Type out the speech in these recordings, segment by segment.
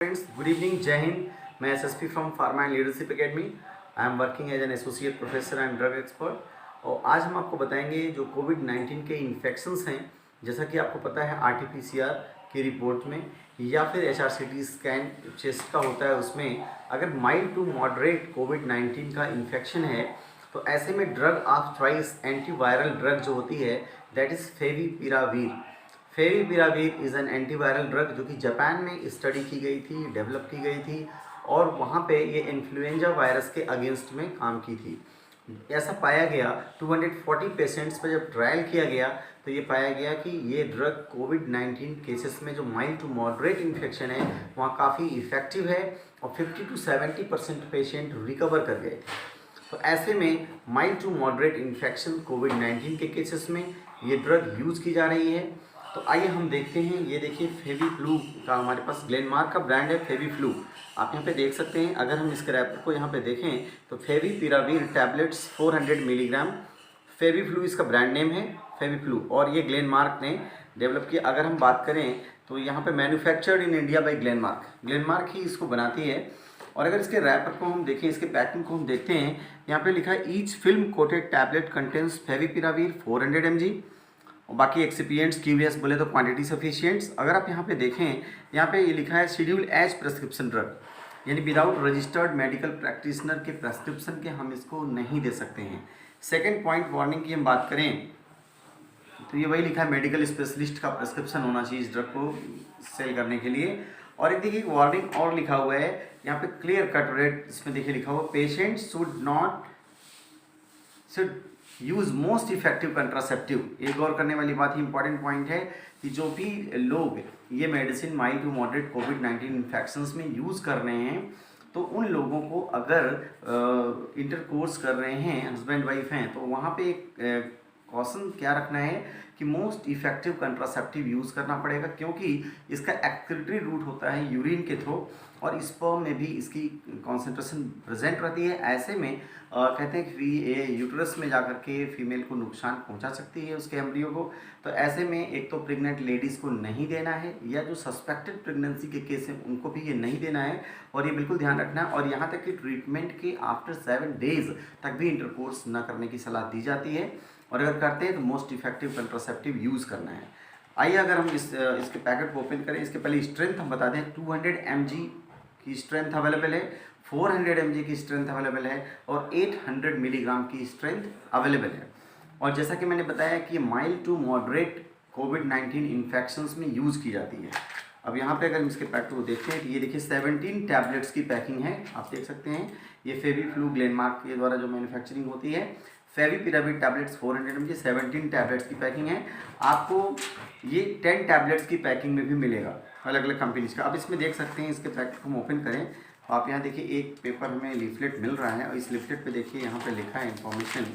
Friends, good evening, Jai Hind. मैं SSP from Pharma and Leadership Academy. I am working as an associate professor and drug expert. और आज हम आपको बताएंगे जो कोविड-19 के इन्फेक्शंस हैं, जैसा कि आपको पता है आरटीपीसीआर की रिपोर्ट में या फिर एचआरसीटी स्कैन चेस्ट का होता है, उसमें अगर माइल्ड टू मॉडरेट कोविड-19 का इन्फेक्शन है तो ऐसे में drug of choice antiviral drug जो होती है that is favipiravir. Favipiravir is an antiviral drug जो कि जापान में स्टडी की गई थी, डेवलप की गई थी और वहाँ पे ये इन्फ्लुएंजा वायरस के अगेंस्ट में काम की थी। ऐसा पाया गया 240 पेशेंट्स पर जब ट्रायल किया गया तो ये पाया गया कि ये ड्रग कोविड-19 केसेस में जो माइल्ड टू मॉडरेट इन्फेक्शन है वहाँ काफ़ी इफ़ेक्टिव है और 50 to 70% पेशेंट रिकवर कर गए थे। तो ऐसे में माइल्ड टू मॉडरेट इन्फेक्शन कोविड-19 के केसेस में ये ड्रग यूज़ की जा रही है। तो आइए हम देखते हैं। ये देखिए फेविफ्लू का हमारे पास ग्लेनमार्क का ब्रांड है फेविफ्लू। आप यहाँ पे देख सकते हैं। अगर हम इस रैपर को यहाँ पे देखें तो फेविपिरावीर टैबलेट्स 400 मिलीग्राम, फेविफ्लू इसका ब्रांड नेम है फेविफ्लू और ये ग्लेनमार्क ने डेवलप किया। अगर हम बात करें तो यहाँ पे manufactured in India by Glenmark ही इसको बनाती है। और अगर इसके रैपर को हम देखें, इसके पैकिंग को हम देखते हैं, यहाँ पे लिखा है each film coated tablet contains favipiravir 400 mg और बाकी एक्सिपिएंट्स क्यूरियस बोले तो क्वांटिटी सफिशिएंट्स। अगर आप यहाँ पे देखें, यहाँ पे ये लिखा है शेड्यूल एज प्रेस्क्रिप्शन ड्रग, यानी विदाउट रजिस्टर्ड मेडिकल प्रैक्टिशनर के प्रेस्क्रिप्शन के हम इसको नहीं दे सकते हैं। सेकेंड पॉइंट वार्निंग की हम बात करें तो ये वही लिखा है मेडिकल स्पेशलिस्ट का प्रेस्क्रिप्शन होना चाहिए इस ड्रग को सेल करने के लिए। और एक देखिए वार्निंग और लिखा हुआ है यहाँ पे क्लियर कट रेट, इसमें देखिए लिखा हुआ patient should use most effective contraceptive. एक गौर करने वाली बात ही इंपॉर्टेंट पॉइंट है कि जो भी लोग ये मेडिसिन माइल्ड टू मॉडरेट कोविड-19 इन्फेक्शंस में यूज़ कर रहे हैं तो उन लोगों को अगर इंटरकोर्स कर रहे हैं, हस्बैंड वाइफ हैं, तो वहाँ पे एक कॉशन क्या रखना है कि मोस्ट इफेक्टिव कंट्रासेप्टिव यूज़ करना पड़ेगा, क्योंकि इसका एक्सक्रीटरी रूट होता है यूरिन के थ्रू और स्पर्म में भी इसकी कॉन्सेंट्रेशन प्रेजेंट रहती है। ऐसे में कहते हैं कि ये यूट्रस में जाकर के फीमेल को नुकसान पहुंचा सकती है उसके एम्ब्रियो को। तो ऐसे में एक तो प्रेग्नेंट लेडीज़ को नहीं देना है या जो सस्पेक्टेड प्रेगनेंसी के केस हैं उनको भी ये नहीं देना है और ये बिल्कुल ध्यान रखना है। और यहाँ तक कि ट्रीटमेंट के आफ्टर 7 days तक भी इंटरकोर्स न करने की सलाह दी जाती है और अगर करते हैं तो मोस्ट इफेक्टिव कंट्रासेप्टिव यूज़ करना है। आइए अगर हम इसके पैकेट को ओपन करें, इसके पहले स्ट्रेंथ हम बता दें। 200 mg की स्ट्रेंथ अवेलेबल है, 400 mg की स्ट्रेंथ अवेलेबल है और 800 मिलीग्राम की स्ट्रेंथ अवेलेबल है। और जैसा कि मैंने बताया कि माइल्ड टू मॉडरेट कोविड-19 इन्फेक्शंस में यूज़ की जाती है। अब यहाँ पे अगर हम इसके पैकेट को देखते हैं तो ये देखिए 17 टैबलेट्स की पैकिंग है, आप देख सकते हैं। ये फेविफ्लू ग्लेनमार्क के द्वारा जो मैन्युफैक्चरिंग होती है। फेविपिरावीर टैबलेट्स 400 mg 17 टैबलेट्स की पैकिंग है। आपको ये 10 टैबलेट्स की पैकिंग में भी मिलेगा अलग अलग कंपनीज का। आप इसमें देख सकते हैं, इसके पैकेट को हम ओपन करें तो आप यहाँ देखिए एक पेपर में लीफलेट मिल रहा है और इस लीफलेट पे देखिए यहाँ पे लिखा है इन्फॉर्मेशन,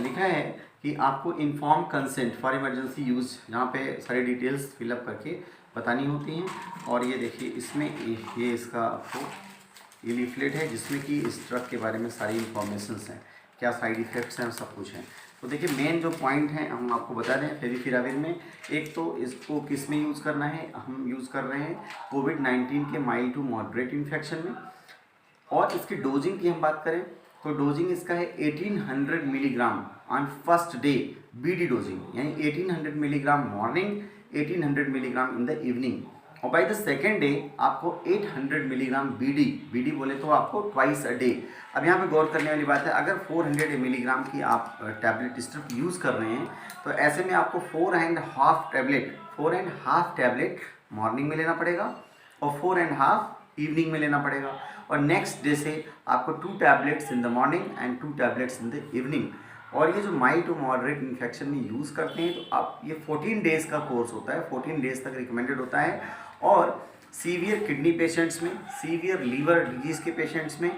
लिखा है कि आपको inform consent for emergency use, जहाँ पे सारी डिटेल्स फिलअप करके बतानी होती हैं। और ये देखिए इसमें ये इसका आपको ये लीफलेट है जिसमें कि इस ड्रग के बारे में सारी इन्फॉर्मेशंस हैं, क्या साइड इफ़ेक्ट्स हैं, सब कुछ है। तो देखिए मेन जो पॉइंट हैं हम आपको बता दें फेविपिरावीर में। एक तो इसको किस में यूज़ करना है, हम यूज़ कर रहे हैं कोविड-19 के माइल्ड टू मॉडरेट इन्फेक्शन में। और इसकी डोजिंग की हम बात करें तो डोजिंग इसका है 1800 milligram on first day BD dosing, यानी 1800 milligram morning, 1800 milligram in the evening. और बाई द सेकेंड डे आपको 800 मिलीग्राम बीडी बोले तो आपको ट्वाइस अ डे। अब यहाँ पे गौर करने वाली बात है, अगर 400 मिलीग्राम की आप टैबलेट स्ट्रिप यूज़ कर रहे हैं तो ऐसे में आपको 4 एंड हाफ टैबलेट मॉर्निंग में लेना पड़ेगा और 4 एंड हाफ इवनिंग में लेना पड़ेगा। और नेक्स्ट डे से आपको 2 tablets in the morning and 2 tablets in the evening. और ये जो माइल्ड टू मॉडरेट इन्फेक्शन में यूज़ करते हैं तो आप ये 14 डेज़ का कोर्स होता है, 14 डेज़ तक रिकमेंडेड होता है। और सीवियर किडनी पेशेंट्स में, सीवियर लीवर डिजीज़ के पेशेंट्स में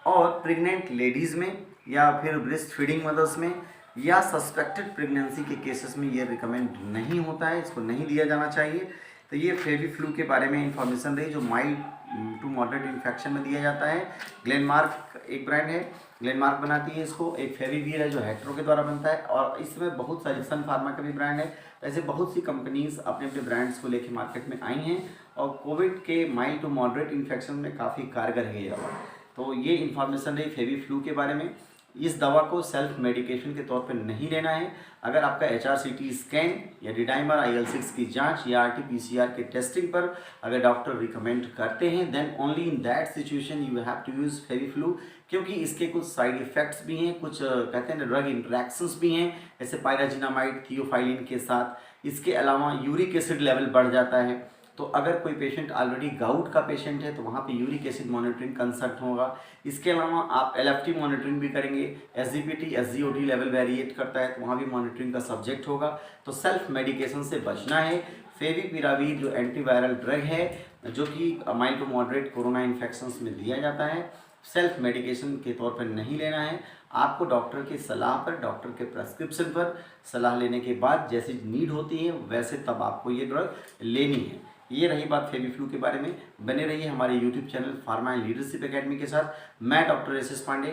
और प्रेग्नेंट लेडीज़ में या फिर ब्रेस्ट फीडिंग मदर्स में या सस्पेक्टेड प्रेगनेंसी के केसेस में ये रिकमेंड नहीं होता है, इसको नहीं दिया जाना चाहिए। तो ये फेविफ्लू के बारे में इंफॉर्मेशन रही जो माइल्ड टू मॉडरेट इन्फेक्शन में दिया जाता है। ग्लेनमार्क एक ब्रांड है, ग्लेनमार्क बनाती है इसको। एक फेविवीर है जो हेट्रो के द्वारा बनता है और इसमें बहुत सारी सन फार्मा का भी ब्रांड है। ऐसे बहुत सी कंपनीज अपने अपने ब्रांड्स को लेके मार्केट में आई हैं और कोविड के माइल्ड टू मॉडरेट इन्फेक्शन में काफ़ी कारगर है ये दवा। तो ये इन्फॉर्मेशन रही फेविफ्लू के बारे में। इस दवा को सेल्फ मेडिकेशन के तौर पर नहीं लेना है। अगर आपका HRCT स्कैन या डिडाइमर IL-6 की जांच या RT-PCR के टेस्टिंग पर अगर डॉक्टर रिकमेंड करते हैं then only in that situation you have to use FabiFlu, क्योंकि इसके कुछ साइड इफ़ेक्ट्स भी हैं, कुछ कहते हैं ड्रग इंटरेक्शंस भी हैं, जैसे पायराजिनामाइड थियोफाइलिन के साथ। इसके अलावा यूरिक एसिड लेवल बढ़ जाता है। तो अगर कोई पेशेंट ऑलरेडी गाउट का पेशेंट है तो वहाँ पे यूरिक एसिड मॉनिटरिंग कंसल्ट होगा। इसके अलावा आप LFT मॉनिटरिंग भी करेंगे, SGPT SGOT लेवल वेरिएट करता है तो वहाँ भी मॉनिटरिंग का सब्जेक्ट होगा। तो सेल्फ मेडिकेशन से बचना है। फेविपिरावीर जो एंटीवायरल ड्रग है जो कि mild to moderate corona infections में दिया जाता है, सेल्फ मेडिकेशन के तौर पर नहीं लेना है। आपको डॉक्टर की सलाह पर, डॉक्टर के प्रेस्क्रिप्शन पर सलाह लेने के बाद जैसी नीड होती है वैसे तब आपको ये ड्रग लेनी है। ये रही बात फेविफ्लू के बारे में। बने रहिए हमारे YouTube channel Pharma and Leadership Academy के साथ। मैं doctor SS Pandey,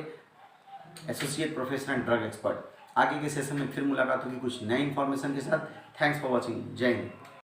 associate professor and drug expert. आगे के सेशन में फिर मुलाकात होगी कुछ नई इन्फॉर्मेशन के साथ। Thanks for watching. जय हिंद।